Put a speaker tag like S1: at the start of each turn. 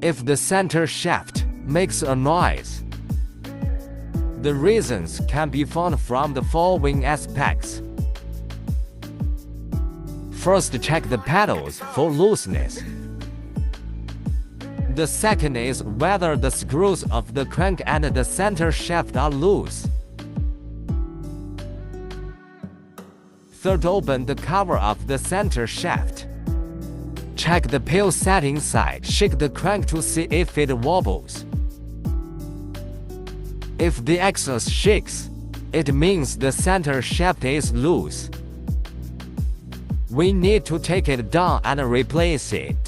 S1: if the center shaft makes a noise. The reasons can be found from the following aspects. First, check the pedals for looseness. The second is whether the screws of the crank and the center shaft are loose. Third, open the cover of the center shaft. Check the pill setting side. Shake the crank to see if it wobbles. If the axis shakes, it means the center shaft is loose. We need to take it down and replace it.